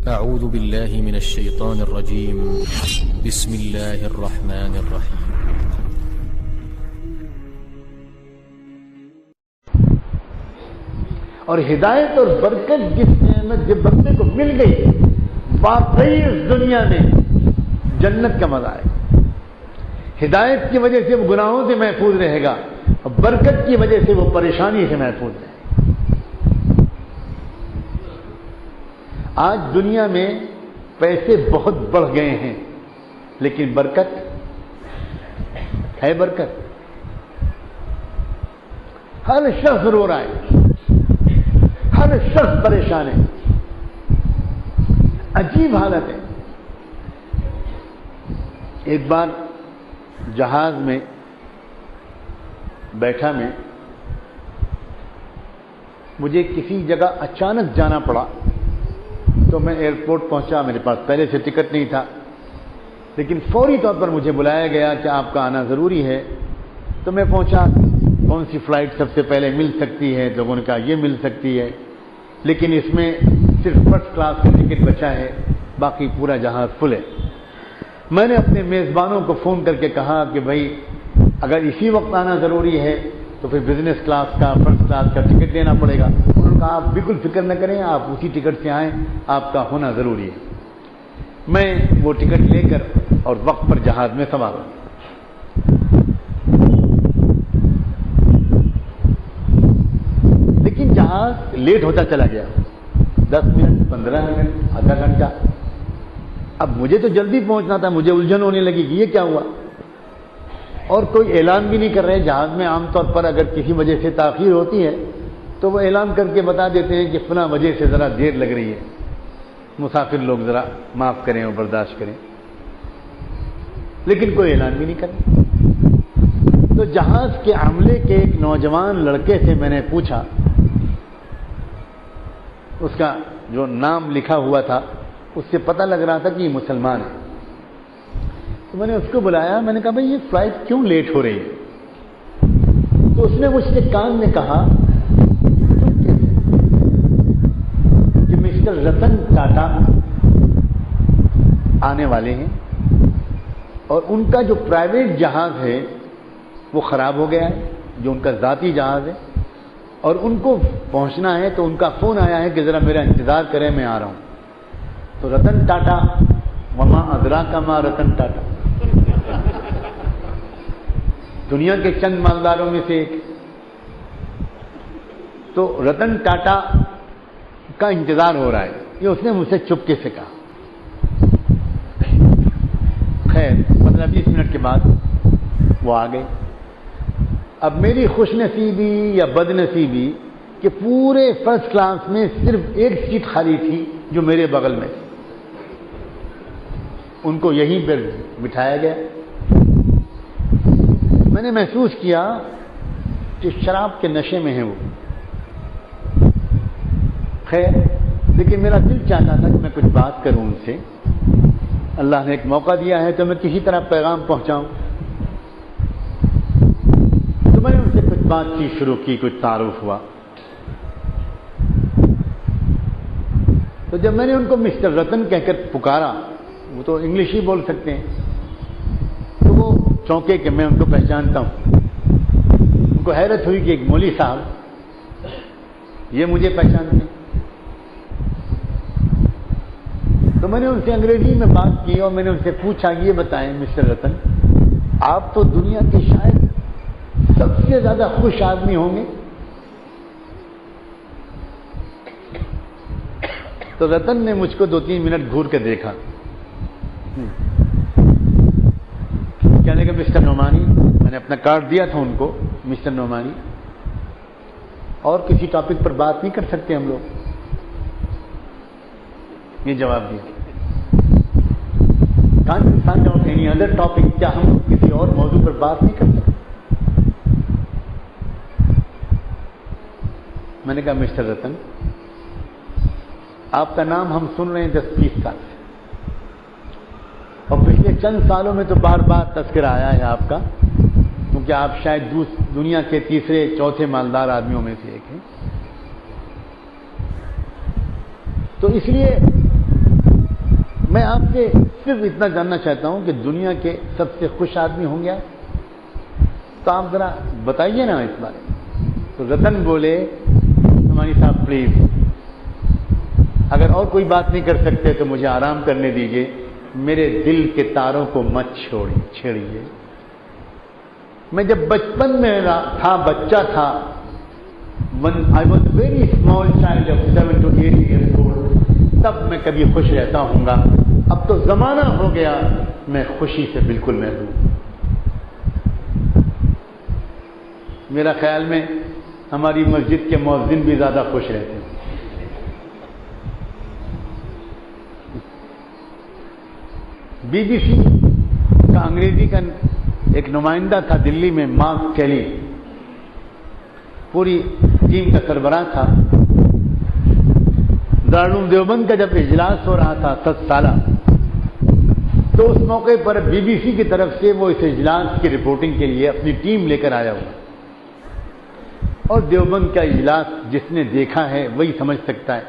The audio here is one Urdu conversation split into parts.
أعوذ بالله من الشيطان الرجيم بسم الله الرحمن الرحيم اور ہدایت اور برکت جس نعمت جب بندے کو مل گئی واقعی اس دنیا میں جنت کا مزہ آئے. ہدایت کی وجہ سے وہ گناہوں سے محفوظ رہے گا اور برکت کی وجہ سے وہ پریشانی سے محفوظ رہے گا. آج دنیا میں پیسے بہت بڑھ گئے ہیں لیکن برکت ہے؟ برکت ہر شخص رو رہا ہے, ہر شخص پریشان ہے, عجیب حالت ہے. ایک بار جہاز میں بیٹھا میں, مجھے کسی جگہ اچانک جانا پڑا تو میں ایئرپورٹ پہنچا. میرے پاس پہلے سے ٹکٹ نہیں تھا لیکن فوری طور پر مجھے بلایا گیا کہ آپ کا آنا ضروری ہے. تو میں پہنچا. کون سی فلائٹ سب سے پہلے مل سکتی ہے؟ لوگوں نے کہا یہ مل سکتی ہے لیکن اس میں صرف فرسٹ کلاس کا ٹکٹ بچا ہے, باقی پورا جہاز فل ہے. میں نے اپنے میزبانوں کو فون کر کے کہا کہ بھائی اگر اسی وقت آنا ضروری ہے تو پھر بزنس کلاس کا فرسٹ کلاس کا ٹکٹ لینا پڑے گا. انہوں نے کہا آپ بالکل فکر نہ کریں, آپ اسی ٹکٹ سے آئیں, آپ کا ہونا ضروری ہے. میں وہ ٹکٹ لے کر اور وقت پر جہاز میں سوار ہوں. لیکن جہاز لیٹ ہوتا چلا گیا, 10 منٹ, 15 منٹ, آدھا گھنٹہ. اب مجھے تو جلدی پہنچنا تھا, مجھے الجھن ہونے لگی کہ یہ کیا ہوا. اور کوئی اعلان بھی نہیں کر رہے. جہاز میں عام طور پر اگر کسی وجہ سے تاخیر ہوتی ہے تو وہ اعلان کر کے بتا دیتے ہیں کہ فلاں وجہ سے ذرا دیر لگ رہی ہے, مسافر لوگ ذرا معاف کریں اور برداشت کریں. لیکن کوئی اعلان بھی نہیں کرے. تو جہاز کے عملے کے ایک نوجوان لڑکے سے میں نے پوچھا, اس کا جو نام لکھا ہوا تھا اس سے پتہ لگ رہا تھا کہ یہ مسلمان ہے. تو میں نے اس کو بلایا, میں نے کہا بھائی یہ فلائٹ کیوں لیٹ ہو رہی ہے؟ تو اس نے مجھ سے کان میں کہا کہ مسٹر رتن ٹاٹا آنے والے ہیں اور ان کا جو پرائیویٹ جہاز ہے وہ خراب ہو گیا ہے, جو ان کا ذاتی جہاز ہے, اور ان کو پہنچنا ہے تو ان کا فون آیا ہے کہ ذرا میرا انتظار کریں, میں آ رہا ہوں. تو رتن ٹاٹا, وما ادراک ما رتن ٹاٹا, دنیا کے چند مالداروں میں سے ایک. تو رتن ٹاٹا کا انتظار ہو رہا ہے, یہ اس نے مجھ سے چپکے سے کہا. خیر 15-20 منٹ کے بعد وہ آ گئے. اب میری خوش نصیبی یا بد نصیبی کہ پورے فرسٹ کلاس میں صرف ایک سیٹ خالی تھی جو میرے بغل میں تھی. ان کو یہیں پر بٹھایا گیا. میں نے محسوس کیا کہ شراب کے نشے میں ہیں وہ. خیر لیکن میرا دل چاہتا تھا کہ میں کچھ بات کروں ان سے. اللہ نے ایک موقع دیا ہے تو میں کسی طرح پیغام پہنچاؤں. تو میں نے ان سے کچھ بات چیت شروع کی, کچھ تعارف ہوا. تو جب میں نے ان کو مسٹر رتن کہہ کر پکارا, وہ تو انگلش ہی بول سکتے ہیں, تو وہ چونکے کہ میں ان کو پہچانتا ہوں. ان کو حیرت ہوئی کہ ایک مولوی صاحب یہ مجھے پہچانتے ہیں. تو میں نے ان سے انگریزی میں بات کی اور میں نے ان سے پوچھا یہ بتائیں مسٹر رتن, آپ تو دنیا کے شاید سب سے زیادہ خوش آدمی ہوں گے. تو رتن نے مجھ کو 2-3 منٹ گھور کے دیکھا. کہنے کا مسٹر نعمانی, میں نے اپنا کارڈ دیا تھا ان کو, مسٹر نعمانی اور کسی ٹاپک پر بات نہیں کر سکتے ہم لوگ. یہ جواب دیا. Can't find out any other topic, کیا ہم کسی اور موضوع پر بات نہیں کر سکتے؟ میں نے کہا مسٹر رتن آپ کا نام ہم سن رہے ہیں 10-20 سال سے, اور پچھلے چند سالوں میں تو بار بار تذکرہ آیا ہے آپ کا, کیونکہ آپ شاید دنیا کے تیسرے چوتھے مالدار آدمیوں میں سے ایک ہیں. تو اس لیے میں آپ سے صرف اتنا جاننا چاہتا ہوں کہ دنیا کے سب سے خوش آدمی ہوں گے تو آپ ذرا بتائیے نا اس بارے میں. تو رتن بولے ہماری صاحب پلیز اگر اور کوئی بات نہیں کر سکتے تو مجھے آرام کرنے دیجیے, میرے دل کے تاروں کو مت چھیڑیے. میں جب بچپن میں تھا, بچہ تھا, when I was a very small child of 7 to 8 years old, تب میں کبھی خوش رہتا ہوں گا. اب تو زمانہ ہو گیا, میں خوشی سے بالکل محروم. میرا خیال میں ہماری مسجد کے مؤذن بھی زیادہ خوش رہتے ہیں. بی بی سی کا انگریزی کا ایک نمائندہ تھا دلی میں, مارک کیلی, پوری ٹیم کا سربراہ تھا. دارالعلوم دیوبند کا جب اجلاس ہو رہا تھا 7 سالہ, تو اس موقع پر بی بی سی کی طرف سے وہ اس اجلاس کی رپورٹنگ کے لیے اپنی ٹیم لے کر آیا ہوا. اور دیوبند کا اجلاس جس نے دیکھا ہے وہی سمجھ سکتا ہے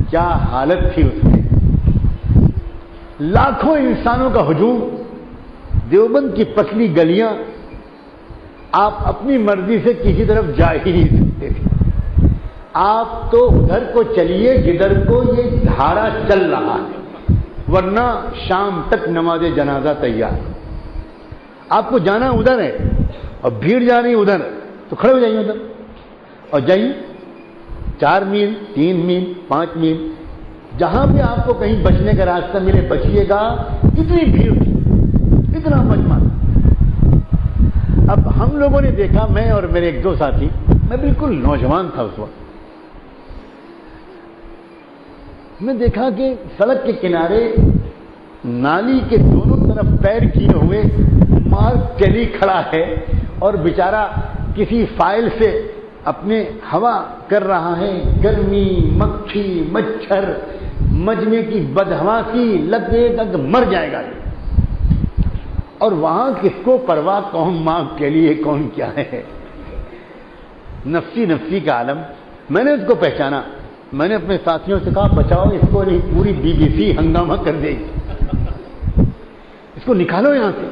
کیا حالت تھی اس میں. لاکھوں انسانوں کا ہجوم, دیوبند کی پتلی گلیاں, آپ اپنی مرضی سے کسی طرف جا ہی نہیں سکتے تھے. آپ تو ادھر کو چلیے جدھر کو یہ دھارا چل رہا ہے, ورنہ شام تک نماز جنازہ تیار. آپ کو جانا ادھر ہے اور بھیڑ جا رہی ادھر, تو کھڑے ہو جائیے ادھر اور جائیے 4 میل 3 میل 5 میل, جہاں بھی آپ کو کہیں بچنے کا راستہ ملے بچیے گا. اتنی بھیڑ, اتنا مجمع. اب ہم لوگوں نے دیکھا, میں اور میرے 1-2 ساتھی, میں بالکل نوجوان تھا اس وقت, میں دیکھا کہ سڑک کے کنارے نالی کے دونوں طرف پیر کیے ہوئے مارک کیلی کھڑا ہے اور بیچارہ کسی فائل سے اپنے ہوا کر رہا ہے. گرمی, مکھی, مچھر, مجمے کی بدہواسی لگے گا کہ مر جائے گا. اور وہاں کس کو پرواہ, کون مارک کے لیے کون کیا ہے. نفسی نفسی کا عالم. میں نے اس کو پہچانا, میں نے اپنے ساتھیوں سے کہا بچاؤ اس کو, نہیں پوری بی بی سی ہنگامہ کر دے گی, اس کو نکالو یہاں سے.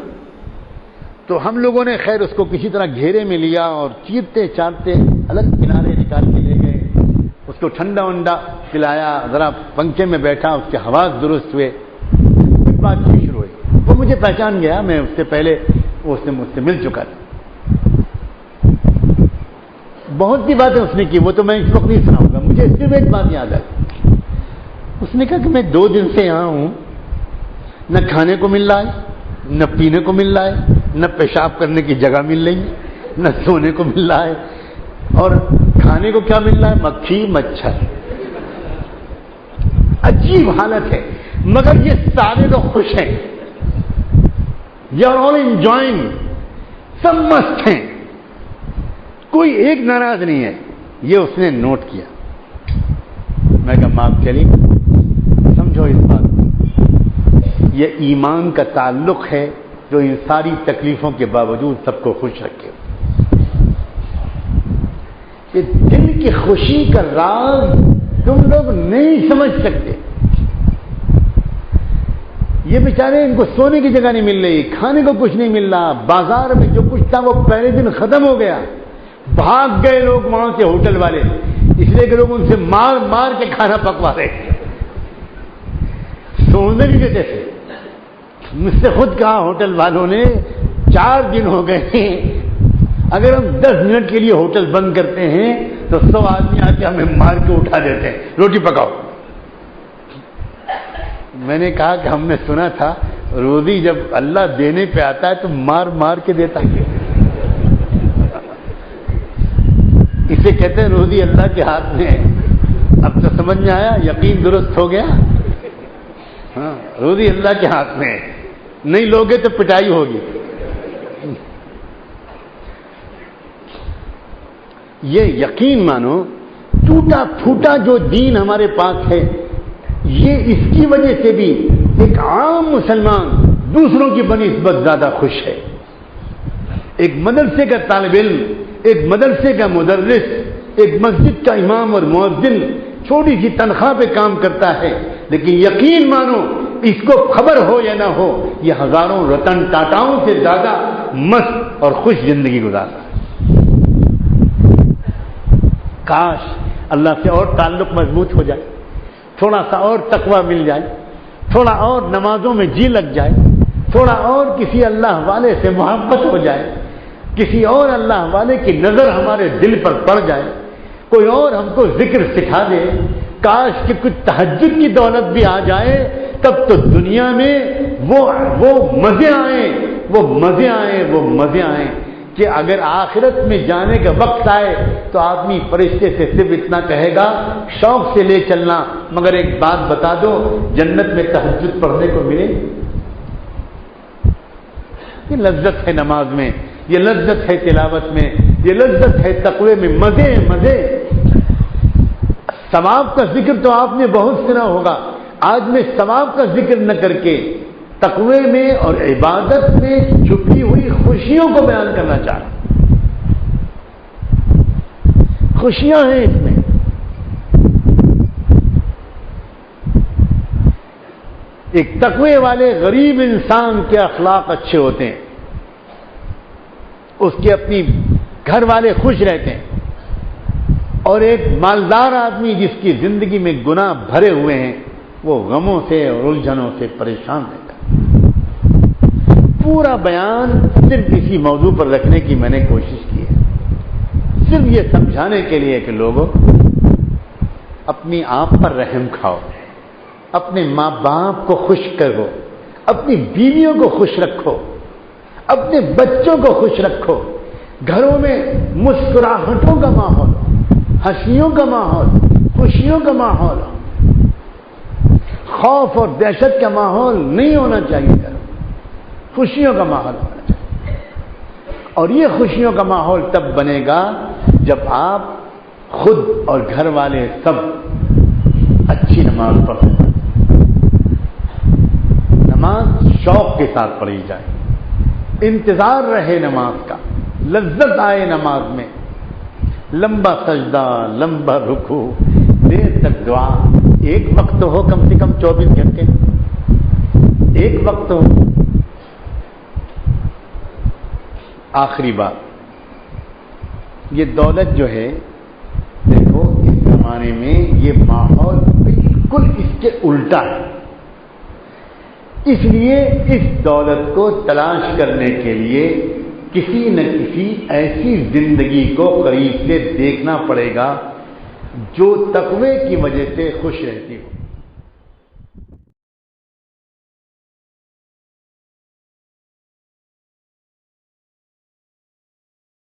تو ہم لوگوں نے خیر اس کو کسی طرح گھیرے میں لیا اور چیرتے چارتے الگ کنارے نکال کے لے گئے. اس کو ٹھنڈا ونڈا پلایا, ذرا پنکھے میں بیٹھا, اس کے حواس درست ہوئے, پھر بات چیت شروع ہوئی. وہ مجھے پہچان گیا, میں اس سے پہلے اس نے مجھ سے مل چکا تھا. بہت سی باتیں اس نے کی, وہ تو میں اس وقت نہیں سناؤں گا. مجھے صرف ایک بات یاد آئی. اس نے کہا کہ میں 2 دن سے یہاں ہوں, نہ کھانے کو مل رہا ہے, نہ پینے کو مل رہا ہے, نہ پیشاب کرنے کی جگہ مل رہی ہے, نہ سونے کو مل رہا ہے, اور کھانے کو کیا مل رہا ہے, مکھی مچھر. عجیب حالت ہے. مگر یہ سارے لوگ خوش ہیں, یو آر آل انجوائنگ, سب مست ہیں, کوئی ایک ناراض نہیں ہے. یہ اس نے نوٹ کیا. میں کہا معاف چلی, سمجھو اس بات کو, یہ ایمان کا تعلق ہے جو ان ساری تکلیفوں کے باوجود سب کو خوش رکھے. یہ دل کی خوشی کا راز تم لوگ نہیں سمجھ سکتے. یہ بیچارے, ان کو سونے کی جگہ نہیں مل رہی, کھانے کو کچھ نہیں مل رہا, بازار میں جو کچھ تھا وہ پہلے دن ختم ہو گیا. بھاگ گئے لوگ وہاں سے, ہوٹل والے, اس لیے کہ لوگ ان سے مار مار کے کھانا پکوا رہے تھے. سونے نہیں دیتے تھے. مجھ سے خود کہا ہوٹل والوں نے, 4 دن ہو گئے, اگر ہم 10 منٹ کے لیے ہوٹل بند کرتے ہیں تو 100 آدمی آ کے ہمیں مار کے اٹھا دیتے ہیں, روٹی پکاؤ. میں نے کہا کہ ہم نے سنا تھا روزی جب اللہ دینے پہ آتا ہے تو مار مار کے دیتا ہے. اسے کہتے ہیں روزی اللہ کے ہاتھ میں ہے. اب تو سمجھ میں آیا, یقین درست ہو گیا. ہاں, روزی اللہ کے ہاتھ میں ہے, نہیں لوگے تو پٹائی ہوگی. یہ یقین مانو, ٹوٹا پھوٹا جو دین ہمارے پاس ہے, یہ اس کی وجہ سے بھی ایک عام مسلمان دوسروں کی بنسبت زیادہ خوش ہے. ایک مدرسے کا طالب علم, ایک مدرسے کا مدرس, ایک مسجد کا امام اور مؤذن چھوٹی سی تنخواہ پہ کام کرتا ہے, لیکن یقین مانو اس کو خبر ہو یا نہ ہو یہ ہزاروں رتن ٹاٹاؤں سے زیادہ مست اور خوش زندگی گزارتا ہے۔ کاش اللہ سے اور تعلق مضبوط ہو جائے، تھوڑا سا اور تقویٰ مل جائے، تھوڑا اور نمازوں میں جی لگ جائے، تھوڑا اور کسی اللہ والے سے محبت ہو جائے، کسی اور اللہ والے کی نظر ہمارے دل پر پڑ جائے، کوئی اور ہم کو ذکر سکھا دے، کاش کہ کچھ تہجد کی دولت بھی آ جائے، تب تو دنیا میں وہ مزے آئیں کہ اگر آخرت میں جانے کا وقت آئے تو آدمی فرشتے سے صرف اتنا کہے گا شوق سے لے چلنا، مگر ایک بات بتا دو، جنت میں تہجد پڑھنے کو ملے؟ یہ لذت ہے نماز میں، یہ لذت ہے تلاوت میں، یہ لذت ہے تقوی میں، مزے۔ ثواب کا ذکر تو آپ نے بہت سنا ہوگا، آج میں ثواب کا ذکر نہ کر کے تقوی میں اور عبادت میں چھپی ہوئی خوشیوں کو بیان کرنا چاہ رہا ہوں۔ خوشیاں ہیں اس میں۔ ایک تقوی والے غریب انسان کے اخلاق اچھے ہوتے ہیں، اس کے اپنی گھر والے خوش رہتے ہیں، اور ایک مالدار آدمی جس کی زندگی میں گناہ بھرے ہوئے ہیں وہ غموں سے اور الجھنوں سے پریشان رہتا ہے۔ پورا بیان صرف اسی موضوع پر رکھنے کی میں نے کوشش کی ہے، صرف یہ سمجھانے کے لیے کہ لوگوں اپنی آپ پر رحم کھاؤ، اپنے ماں باپ کو خوش کرو، اپنی بیویوں کو خوش رکھو، اپنے بچوں کو خوش رکھو، گھروں میں مسکراہٹوں کا ماحول، ہنسیوں کا ماحول، خوشیوں کا ماحول، خوف اور دہشت کا ماحول نہیں ہونا چاہیے، خوشیوں کا ماحول ہونا چاہیے۔ اور یہ خوشیوں کا ماحول تب بنے گا جب آپ خود اور گھر والے سب اچھی نماز پڑھیں، نماز شوق کے ساتھ پڑھی جائے، انتظار رہے نماز کا، لذت آئے نماز میں، لمبا سجدہ، لمبا رکوع، دیر تک دعا، ایک وقت ہو کم سے کم 24 گھنٹے، ایک وقت ہو۔ آخری بات، یہ دولت جو ہے دیکھو اس زمانے میں یہ ماحول بالکل اس کے الٹا ہے، اس لیے اس دولت کو تلاش کرنے کے لیے کسی نہ کسی ایسی زندگی کو قریب سے دیکھنا پڑے گا جو تقوی کی وجہ سے خوش رہتی ہو۔